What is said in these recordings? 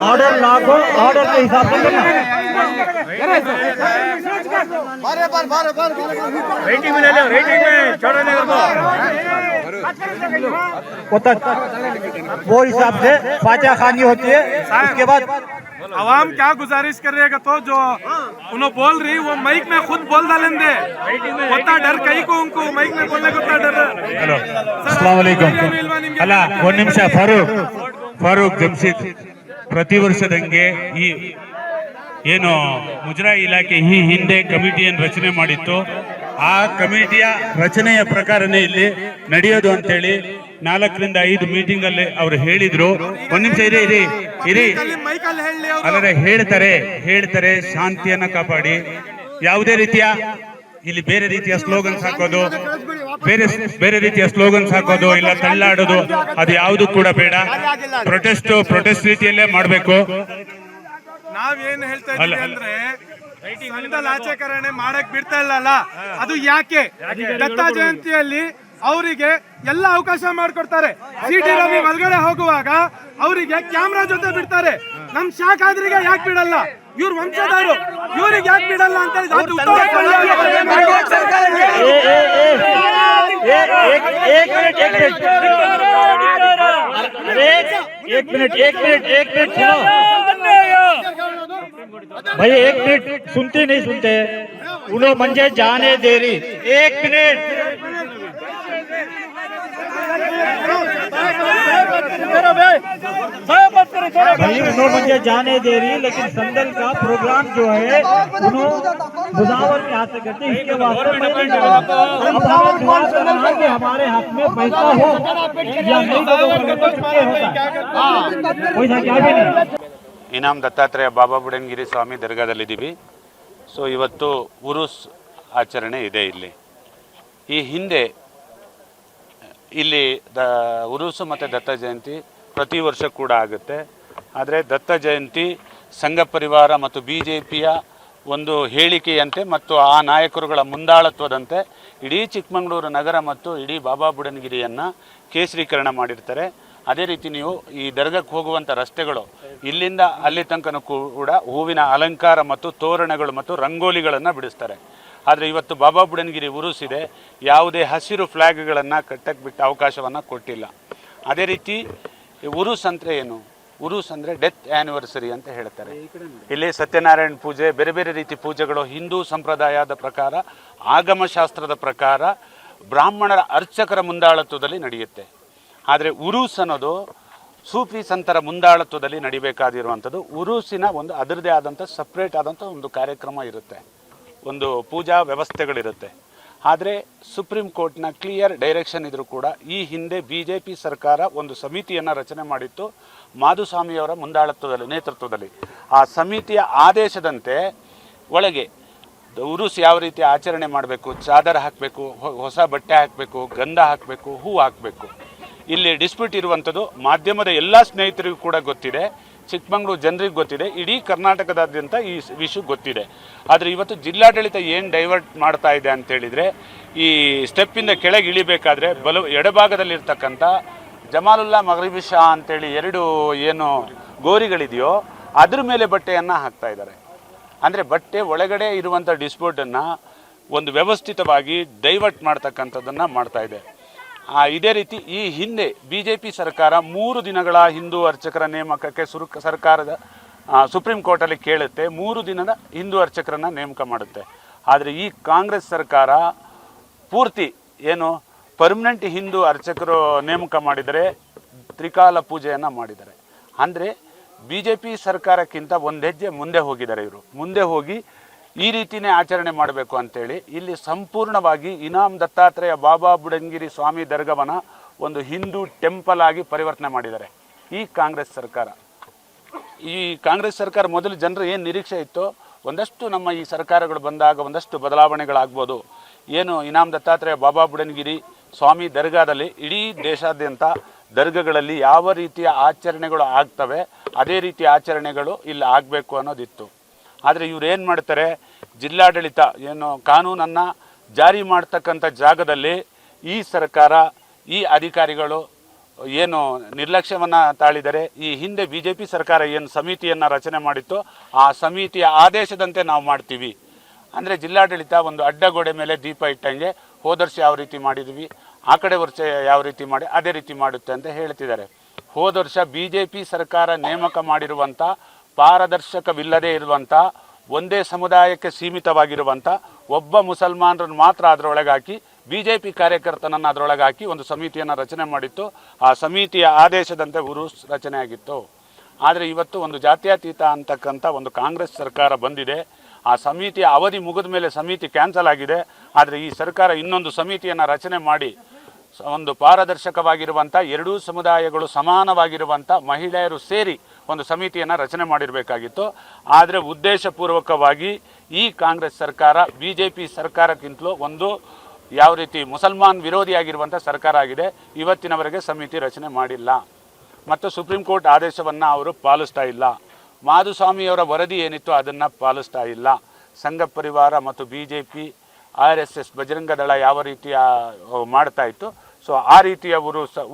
Order लागो, order के हिसाब से करना। रेटिंग में ले लो, रेटिंग में छोड़ो नहीं वो हिसाब से फातिहा खानी होती है। उसके बाद आवाम क्या गुजारिश करेगा तो जो उन्होंने बोल रही वो माइक में खुद बोल डालेंगे उतना डर कहीं को उनको माइक में बोलने को उतना डर। ಹಲೋ ಅಸ್ಸಲಾಮು ಅಲೈಕುಂ. ಅಲ್ಲ ಒಂದು ನಿಮಿಷ ಫಾರೂಕ್ ಜಮ್ಶೀದ್, ಪ್ರತಿ ವರ್ಷದಂಗೆ ಈ ಏನು ಮುಜರಾಯಿ ಇಲಾಖೆ ಈ ಹಿಂದೆ ಕಮಿಟಿಯನ್ನು ರಚನೆ ಮಾಡಿತ್ತು, ಆ ಕಮಿಟಿಯ ರಚನೆಯ ಪ್ರಕಾರನೇ ಇಲ್ಲಿ ನಡೆಯೋದು ಅಂತೇಳಿ 4 ರಿಂದ 5 ಮೀಟಿಂಗ್ ಅಲ್ಲಿ ಅವರು ಹೇಳಿದ್ರು. ಒಂದ್ ನಿಮಿಷ ಇರಿ ಅಲ್ಲದೆ ಹೇಳ್ತಾರೆ ಶಾಂತಿಯನ್ನ ಕಾಪಾಡಿ, ಯಾವುದೇ ರೀತಿಯ ಇಲ್ಲಿ ಬೇರೆ ರೀತಿಯ ಸ್ಲೋಗನ್ಸ್ ಹಾಕೋದು, ಬೇರೆ ರೀತಿಯ ಸ್ಲೋಗನ್ಸ್ ಹಾಕೋದು, ಇಲ್ಲ ತಳ್ಳಾಡೋದು, ಅದು ಯಾವುದು ಕೂಡ ಬೇಡ. ಪ್ರೊಟೆಸ್ಟ್ ರೀತಿಯಲ್ಲೇ ಮಾಡಬೇಕು. ನಾವೇನ್ ಹೇಳ್ತಾ ಇದ್ದೀವಿ ಅಂದ್ರೆ ಸಂದಲ್ ಆಚರಣೆ ಮಾಡಕ್ ಬಿಡ್ತಾ ಇಲ್ಲಲ್ಲ, ಅದು ಯಾಕೆ ದತ್ತ ಜಯಂತಿಯಲ್ಲಿ ಅವರಿಗೆ ಎಲ್ಲ ಅವಕಾಶ ಮಾಡಿಕೊಡ್ತಾರೆ. ಸಿಟಿ ರವಿ ಒಳಗಡೆ ಹೋಗುವಾಗ ಅವರಿಗೆ ಕ್ಯಾಮ್ರಾ ಜೊತೆ ಬಿಡ್ತಾರೆ, ನಮ್ ಶಾಖಾದ್ರಿಗೆ ಯಾಕೆ ಬಿಡಲ್ಲ? ಇವ್ರ ವಂಶದವರು ಇವ್ರಿಗೆ ಯಾಕೆ ಬಿಡಲ್ಲ ಅಂತ एक मिनट सुनो भाई, 1 मिनट सुनते नहीं सुनते, उन्होंने मंजे जाने दे रही। 1 मिनट भाई, उन्होंने मुझे जाने दे रही, लेकिन संदल का प्रोग्राम जो है उन्होंने मुजावर के हाथ से करते, इसके वास्ते कि हमारे हाथ में पैसा हो या नहीं पैसा क्या भी नहीं। ಇನಾಮ್ ದತ್ತಾತ್ರೇಯ ಬಾಬಾ ಬುಡನ್ಗಿರಿ ಸ್ವಾಮಿ ದರ್ಗಾದಲ್ಲಿದ್ದೀವಿ. ಸೊ ಇವತ್ತು ಉರುಸ್ ಆಚರಣೆ ಇದೆ ಇಲ್ಲಿ. ಈ ಹಿಂದೆ ಇಲ್ಲಿ ಉರುಸು ಮತ್ತು ದತ್ತ ಜಯಂತಿ ಪ್ರತಿ ವರ್ಷ ಕೂಡ ಆಗುತ್ತೆ. ಆದರೆ ದತ್ತ ಜಯಂತಿ ಸಂಘ ಪರಿವಾರ ಮತ್ತು BJPಯ ಒಂದು ಹೇಳಿಕೆಯಂತೆ ಮತ್ತು ಆ ನಾಯಕರುಗಳ ಮುಂದಾಳತ್ವದಂತೆ ಇಡೀ ಚಿಕ್ಕಮಗಳೂರು ನಗರ ಮತ್ತು ಇಡೀ ಬಾಬಾ ಬುಡನ್ಗಿರಿಯನ್ನು ಕೇಸರೀಕರಣ ಮಾಡಿರ್ತಾರೆ. ಅದೇ ರೀತಿ ನೀವು ಈ ದರ್ಗಕ್ಕೆ ಹೋಗುವಂಥ ರಸ್ತೆಗಳು ಇಲ್ಲಿಂದ ಅಲ್ಲಿ ತನಕ ಕೂಡ ಹೂವಿನ ಅಲಂಕಾರ ಮತ್ತು ತೋರಣಗಳು ಮತ್ತು ರಂಗೋಲಿಗಳನ್ನು ಬಿಡಿಸ್ತಾರೆ. ಆದರೆ ಇವತ್ತು ಬಾಬಾ ಬುಡನ್ಗಿರಿ ಉರುಸ್ ಇದೆ, ಯಾವುದೇ ಹಸಿರು ಫ್ಲ್ಯಾಗ್ಗಳನ್ನು ಕಟ್ಟಕ್ಕೆ ಬಿಟ್ಟ ಅವಕಾಶವನ್ನು ಕೊಟ್ಟಿಲ್ಲ. ಅದೇ ರೀತಿ ಉರುಸ್ ಅಂದರೆ ಏನು? ಉರುಸ್ ಅಂದರೆ ಡೆತ್ ಆ್ಯನಿವರ್ಸರಿ ಅಂತ ಹೇಳ್ತಾರೆ. ಇಲ್ಲಿ ಸತ್ಯನಾರಾಯಣ ಪೂಜೆ, ಬೇರೆ ಬೇರೆ ರೀತಿ ಪೂಜೆಗಳು ಹಿಂದೂ ಸಂಪ್ರದಾಯದ ಪ್ರಕಾರ, ಆಗಮಶಾಸ್ತ್ರದ ಪ್ರಕಾರ ಬ್ರಾಹ್ಮಣರ ಅರ್ಚಕರ ಮುಂದಾಳತ್ವದಲ್ಲಿ ನಡೆಯುತ್ತೆ. ಆದರೆ ಉರುಸ್ ಅನ್ನೋದು ಸೂಫಿ ಸಂತರ ಮುಂದಾಳತ್ವದಲ್ಲಿ ನಡಿಬೇಕಾಗಿರುವಂಥದ್ದು. ಉರುಸಿನ ಒಂದು ಅದರದೇ ಆದಂಥ ಸಪ್ರೇಟ್ ಆದಂಥ ಒಂದು ಕಾರ್ಯಕ್ರಮ ಇರುತ್ತೆ, ಒಂದು ಪೂಜಾ ವ್ಯವಸ್ಥೆಗಳಿರುತ್ತೆ. ಆದರೆ ಸುಪ್ರೀಂ ಕೋರ್ಟ್ನ ಕ್ಲಿಯರ್ ಡೈರೆಕ್ಷನ್ ಇದ್ರೂ ಕೂಡ ಈ ಹಿಂದೆ BJP ಸರ್ಕಾರ ಒಂದು ಸಮಿತಿಯನ್ನು ರಚನೆ ಮಾಡಿತ್ತು, ಮಾಧುಸ್ವಾಮಿಯವರ ಮುಂದಾಳತ್ವದಲ್ಲಿ ನೇತೃತ್ವದಲ್ಲಿ. ಆ ಸಮಿತಿಯ ಆದೇಶದಂತೆ ಒಳಗೆ ಉರುಸ್ ಯಾವ ರೀತಿ ಆಚರಣೆ ಮಾಡಬೇಕು, ಚಾದರ ಹಾಕಬೇಕು, ಹೊಸ ಬಟ್ಟೆ ಹಾಕಬೇಕು, ಗಂಧ ಹಾಕಬೇಕು, ಹೂ ಹಾಕಬೇಕು. ಇಲ್ಲಿ ಡಿಸ್ಪ್ಯೂಟ್ ಇರುವಂಥದ್ದು ಮಾಧ್ಯಮದ ಎಲ್ಲ ಸ್ನೇಹಿತರಿಗೂ ಕೂಡ ಗೊತ್ತಿದೆ, ಚಿಕ್ಕಮಗಳೂರು ಜನರಿಗೆ ಗೊತ್ತಿದೆ, ಇಡೀ ಕರ್ನಾಟಕದಾದ್ಯಂತ ಈ ವಿಷಯ ಗೊತ್ತಿದೆ. ಆದರೆ ಇವತ್ತು ಜಿಲ್ಲಾಡಳಿತ ಏನು ಡೈವರ್ಟ್ ಮಾಡ್ತಾ ಇದೆ ಅಂತೇಳಿದರೆ, ಈ ಸ್ಟೆಪ್ಪಿಂದ ಕೆಳಗೆ ಇಳಿಬೇಕಾದ್ರೆ ಎಡಭಾಗದಲ್ಲಿರ್ತಕ್ಕಂಥ ಜಮಾಲುಲ್ಲಾ ಮಗ್ರಿಬಿ ಶಾ ಅಂತೇಳಿ 2 ಏನು ಗೋರಿಗಳಿದೆಯೋ ಅದ್ರ ಮೇಲೆ ಬಟ್ಟೆಯನ್ನು ಹಾಕ್ತಾ ಇದ್ದಾರೆ. ಅಂದರೆ ಬಟ್ಟೆ ಒಳಗಡೆ ಇರುವಂಥ ಡಿಸ್ಪ್ಯೂಟನ್ನು ಒಂದು ವ್ಯವಸ್ಥಿತವಾಗಿ ಡೈವರ್ಟ್ ಮಾಡ್ತಕ್ಕಂಥದ್ದನ್ನು ಮಾಡ್ತಾ ಇದೆ. ಇದೇ ರೀತಿ ಈ ಹಿಂದೆ BJP ಸರ್ಕಾರ 3 ದಿನಗಳ ಹಿಂದೂ ಅರ್ಚಕರ ನೇಮಕಕ್ಕೆ ಸರ್ಕಾರದ ಸುಪ್ರೀಂ ಕೋರ್ಟಲ್ಲಿ ಕೇಳುತ್ತೆ, 3 ದಿನದ ಹಿಂದೂ ಅರ್ಚಕರನ್ನು ನೇಮಕ ಮಾಡುತ್ತೆ. ಆದರೆ ಈ ಕಾಂಗ್ರೆಸ್ ಸರ್ಕಾರ ಪೂರ್ತಿ ಏನು ಪರ್ಮನೆಂಟ್ ಹಿಂದೂ ಅರ್ಚಕರು ನೇಮಕ ಮಾಡಿದರೆ, ತ್ರಿಕಾಲ ಪೂಜೆಯನ್ನು ಮಾಡಿದ್ದಾರೆ. ಅಂದರೆ BJP ಸರ್ಕಾರಕ್ಕಿಂತ ಒಂದು ಹೆಜ್ಜೆ ಮುಂದೆ ಹೋಗಿದ್ದಾರೆ. ಇವರು ಮುಂದೆ ಹೋಗಿ ಈ ರೀತಿಯೇ ಆಚರಣೆ ಮಾಡಬೇಕು ಅಂತೇಳಿ ಇಲ್ಲಿ ಸಂಪೂರ್ಣವಾಗಿ ಇನಾಮ್ ದತ್ತಾತ್ರೇಯ ಬಾಬಾ ಬುಡನ್ಗಿರಿ ಸ್ವಾಮಿ ದರ್ಗವನ್ನು ಒಂದು ಹಿಂದೂ ಟೆಂಪಲ್ ಆಗಿ ಪರಿವರ್ತನೆ ಮಾಡಿದ್ದಾರೆ ಈ ಕಾಂಗ್ರೆಸ್ ಸರ್ಕಾರ. ಈ ಕಾಂಗ್ರೆಸ್ ಸರ್ಕಾರ ಮೊದಲು ಜನರು ಏನು ನಿರೀಕ್ಷೆ ಇತ್ತು, ಒಂದಷ್ಟು ನಮ್ಮ ಈ ಸರ್ಕಾರಗಳು ಬಂದಾಗ ಒಂದಷ್ಟು ಬದಲಾವಣೆಗಳಾಗ್ಬೋದು. ಏನು ಇನಾಮ್ ದತ್ತಾತ್ರೇಯ ಬಾಬಾ ಬುಡನ್ಗಿರಿ ಸ್ವಾಮಿ ದರ್ಗಾದಲ್ಲಿ ಇಡೀ ದೇಶಾದ್ಯಂತ ದರ್ಗಗಳಲ್ಲಿ ಯಾವ ರೀತಿಯ ಆಚರಣೆಗಳು ಆಗ್ತವೆ ಅದೇ ರೀತಿಯ ಆಚರಣೆಗಳು ಇಲ್ಲಿ ಆಗಬೇಕು ಅನ್ನೋದಿತ್ತು. ಆದರೆ ಇವ್ರು ಏನು ಮಾಡ್ತಾರೆ, ಜಿಲ್ಲಾಡಳಿತ ಏನು ಕಾನೂನನ್ನು ಜಾರಿ ಮಾಡ್ತಕ್ಕಂಥ ಜಾಗದಲ್ಲಿ ಈ ಸರ್ಕಾರ, ಈ ಅಧಿಕಾರಿಗಳು ಏನು ನಿರ್ಲಕ್ಷ್ಯವನ್ನು ತಾಳಿದರೆ ಈ ಹಿಂದೆ BJP ಸರ್ಕಾರ ಏನು ಸಮಿತಿಯನ್ನು ರಚನೆ ಮಾಡಿತ್ತು ಆ ಸಮಿತಿಯ ಆದೇಶದಂತೆ ನಾವು ಮಾಡ್ತೀವಿ. ಅಂದರೆ ಜಿಲ್ಲಾಡಳಿತ ಒಂದು ಅಡ್ಡಗೋಡೆ ಮೇಲೆ ದೀಪ ಇಟ್ಟಂಗೆ ಹೋದ ವರ್ಷ ಯಾವ ರೀತಿ ಮಾಡಿದ್ವಿ, ಆ ಕಡೆ ವರ್ಷ ಯಾವ ರೀತಿ ಮಾಡಿ ಅದೇ ರೀತಿ ಮಾಡುತ್ತೆ ಅಂತ ಹೇಳ್ತಿದ್ದಾರೆ. ಹೋದ ವರ್ಷ BJP ಸರ್ಕಾರ ನೇಮಕ ಮಾಡಿರುವಂಥ ಪಾರದರ್ಶಕವಿಲ್ಲದೆ ಇರುವಂಥ ಒಂದೇ ಸಮುದಾಯಕ್ಕೆ ಸೀಮಿತವಾಗಿರುವಂಥ ಒಬ್ಬ ಮುಸಲ್ಮಾನರನ್ನು ಮಾತ್ರ ಅದರೊಳಗಾಕಿ BJP ಕಾರ್ಯಕರ್ತನನ್ನು ಅದರೊಳಗಾಕಿ ಒಂದು ಸಮಿತಿಯನ್ನು ರಚನೆ ಮಾಡಿತ್ತು. ಆ ಸಮಿತಿಯ ಆದೇಶದಂತೆ ಉರುಸ್ ರಚನೆ ಆಗಿತ್ತು. ಆದರೆ ಇವತ್ತು ಒಂದು ಜಾತ್ಯತೀತ ಅಂತಕ್ಕಂಥ ಒಂದು ಕಾಂಗ್ರೆಸ್ ಸರ್ಕಾರ ಬಂದಿದೆ. ಆ ಸಮಿತಿಯ ಅವಧಿ ಮುಗಿದ ಮೇಲೆ ಸಮಿತಿ ಕ್ಯಾನ್ಸಲ್ ಆಗಿದೆ. ಆದರೆ ಈ ಸರ್ಕಾರ ಇನ್ನೊಂದು ಸಮಿತಿಯನ್ನು ರಚನೆ ಮಾಡಿ ಒಂದು ಪಾರದರ್ಶಕವಾಗಿರುವಂಥ ಎರಡೂ ಸಮುದಾಯಗಳು ಸಮಾನವಾಗಿರುವಂಥ ಮಹಿಳೆಯರು ಸೇರಿ ಒಂದು ಸಮಿತಿಯನ್ನು ರಚನೆ ಮಾಡಿರಬೇಕಾಗಿತ್ತು. ಆದರೆ ಉದ್ದೇಶಪೂರ್ವಕವಾಗಿ ಈ ಕಾಂಗ್ರೆಸ್ ಸರ್ಕಾರ BJP ಸರ್ಕಾರಕ್ಕಿಂತಲೂ ಒಂದು ಯಾವ ರೀತಿ ಮುಸಲ್ಮಾನ್ ವಿರೋಧಿಯಾಗಿರುವಂಥ ಸರ್ಕಾರ ಆಗಿದೆ. ಇವತ್ತಿನವರೆಗೆ ಸಮಿತಿ ರಚನೆ ಮಾಡಿಲ್ಲ ಮತ್ತು ಸುಪ್ರೀಂ ಕೋರ್ಟ್ ಆದೇಶವನ್ನು ಅವರು ಪಾಲಿಸ್ತಾ ಇಲ್ಲ. ಮಾಧುಸ್ವಾಮಿಯವರ ವರದಿ ಏನಿತ್ತು ಅದನ್ನು ಪಾಲಿಸ್ತಾ ಇಲ್ಲ. ಸಂಘ ಪರಿವಾರ ಮತ್ತು BJP RSS ಬಜರಂಗ ದಳ ಯಾವ ರೀತಿಯ ಮಾಡ್ತಾ ಇತ್ತು, ಸೊ ಆ ರೀತಿಯ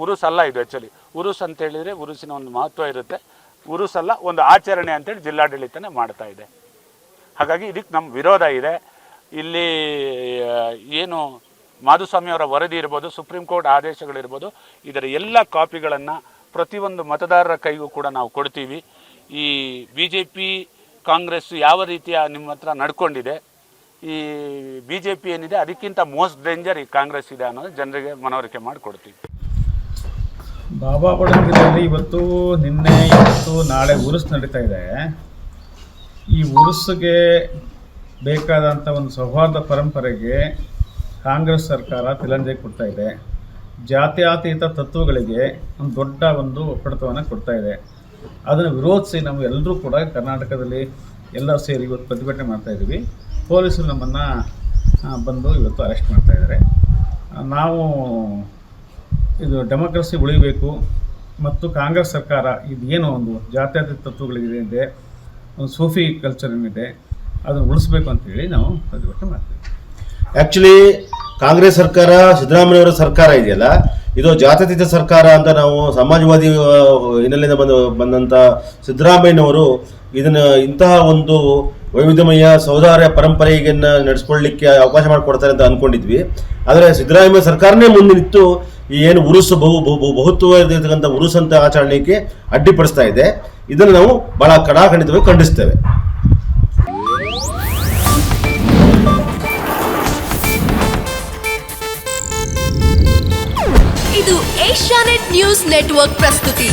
ಉರುಸ್ ಅಲ್ಲ ಇದು. ಆ್ಯಕ್ಚುಲಿ ಉರುಸ್ ಅಂತೇಳಿದರೆ ಉರುಸಿನ ಒಂದು ಮಹತ್ವ ಇರುತ್ತೆ. ಉರುಸಲ್ಲ, ಒಂದು ಆಚರಣೆ ಅಂತೇಳಿ ಜಿಲ್ಲಾಡಳಿತನೇ ಮಾಡ್ತಾ ಇದೆ. ಹಾಗಾಗಿ ಇದಕ್ಕೆ ನಮ್ಮ ವಿರೋಧ ಇದೆ. ಇಲ್ಲಿ ಏನು ಮಾಧುಸ್ವಾಮಿಯವರ ವರದಿ ಇರ್ಬೋದು, ಸುಪ್ರೀಂ ಕೋರ್ಟ್ ಆದೇಶಗಳಿರ್ಬೋದು, ಇದರ ಎಲ್ಲ ಕಾಪಿಗಳನ್ನು ಪ್ರತಿಯೊಂದು ಮತದಾರರ ಕೈಗೂ ಕೂಡ ನಾವು ಕೊಡ್ತೀವಿ. ಈ BJP ಕಾಂಗ್ರೆಸ್ ಯಾವ ರೀತಿಯ ನಿಮ್ಮ ಹತ್ರ ನಡ್ಕೊಂಡಿದೆ, ಈ BJP ಏನಿದೆ ಅದಕ್ಕಿಂತ ಮೋಸ್ಟ್ ಡೇಂಜರ್ ಈ ಕಾಂಗ್ರೆಸ್ ಇದೆ ಅನ್ನೋದು ಜನರಿಗೆ ಮನವರಿಕೆ ಮಾಡಿಕೊಡ್ತೀವಿ. ಬಾಬಾ ಬುಡನ್ಗಿರಿಯಲ್ಲಿ ಇವತ್ತು ನಿನ್ನೆ ಇವತ್ತು ನಾಳೆ ಉರುಸ್ ನಡೀತಾ ಇದೆ. ಈ ಉರುಸ್ಗೆ ಬೇಕಾದಂಥ ಒಂದು ಸೌಹಾರ್ದ ಪರಂಪರೆಗೆ ಕಾಂಗ್ರೆಸ್ ಸರ್ಕಾರ ತಿಲಂಜೆ ಕೊಡ್ತಾ ಇದೆ. ಜಾತ್ಯತೀತ ತತ್ವಗಳಿಗೆ ಒಂದು ದೊಡ್ಡ ಒಂದು ಒಪ್ಪಡತವನ್ನು ಕೊಡ್ತಾ ಇದೆ. ಅದನ್ನು ವಿರೋಧಿಸಿ ನಾವು ಎಲ್ಲರೂ ಕೂಡ ಕರ್ನಾಟಕದಲ್ಲಿ ಎಲ್ಲ ಸೇರಿ ಇವತ್ತು ಪ್ರತಿಭಟನೆ ಮಾಡ್ತಾಯಿದ್ದೀವಿ. ಪೊಲೀಸರು ನಮ್ಮನ್ನು ಬಂದು ಇವತ್ತು ಅರೆಸ್ಟ್ ಮಾಡ್ತಾ ಇದ್ದಾರೆ. ನಾವು ಇದು ಡೆಮೋಕ್ರಸಿ ಉಳಿಬೇಕು ಮತ್ತು ಕಾಂಗ್ರೆಸ್ ಸರ್ಕಾರ ಇದು ಏನು ಒಂದು ಜಾತ್ಯತೀತ ತತ್ವಗಳಿದೆ, ಒಂದು ಸೂಫಿ ಕಲ್ಚರ್ ಏನಿದೆ ಅದನ್ನು ಉಳಿಸ್ಬೇಕು ಅಂತೇಳಿ ನಾವು ಪ್ರತಿಭಟನೆ ಮಾಡ್ತೀವಿ. ಆ್ಯಕ್ಚುಲಿ ಕಾಂಗ್ರೆಸ್ ಸರ್ಕಾರ, ಸಿದ್ದರಾಮಯ್ಯವರ ಸರ್ಕಾರ ಇದೆಯಲ್ಲ, ಇದು ಜಾತ್ಯತೀತ ಸರ್ಕಾರ ಅಂತ ನಾವು ಸಮಾಜವಾದಿ ಹಿನ್ನೆಲೆಯಿಂದ ಬಂದಂಥ ಸಿದ್ದರಾಮಯ್ಯನವರು ಇದನ್ನು ಇಂತಹ ಒಂದು ವೈವಿಧ್ಯಮಯ ಸೌಹಾರ್ದ ಪರಂಪರೆಯನ್ನು ನಡೆಸ್ಕೊಳ್ಳಿಕ್ಕೆ ಅವಕಾಶ ಮಾಡಿಕೊಡ್ತಾರೆ ಅಂತ ಅಂದ್ಕೊಂಡಿದ್ವಿ. ಆದರೆ ಸಿದ್ದರಾಮಯ್ಯ ಸರ್ಕಾರನೇ ಮುಂದೆ ನಿಂತು ಈ ಏನು ಉರುಸು ಬಹುತ್ವವಾಗಿರ್ತಕ್ಕಂಥ ಉರುಸು ಅಂತ ಆಚರಣೆಗೆ ಅಡ್ಡಿಪಡಿಸ್ತಾ ಇದೆ. ಇದನ್ನು ನಾವು ಬಹಳ ಕಡಾಖಂಡಿತವಾಗಿ ಖಂಡಿಸ್ತೇವೆ. ಇದು ಏಷ್ಯಾನೆಟ್ ನ್ಯೂಸ್ ನೆಟ್ವರ್ಕ್ ಪ್ರಸ್ತುತಿ.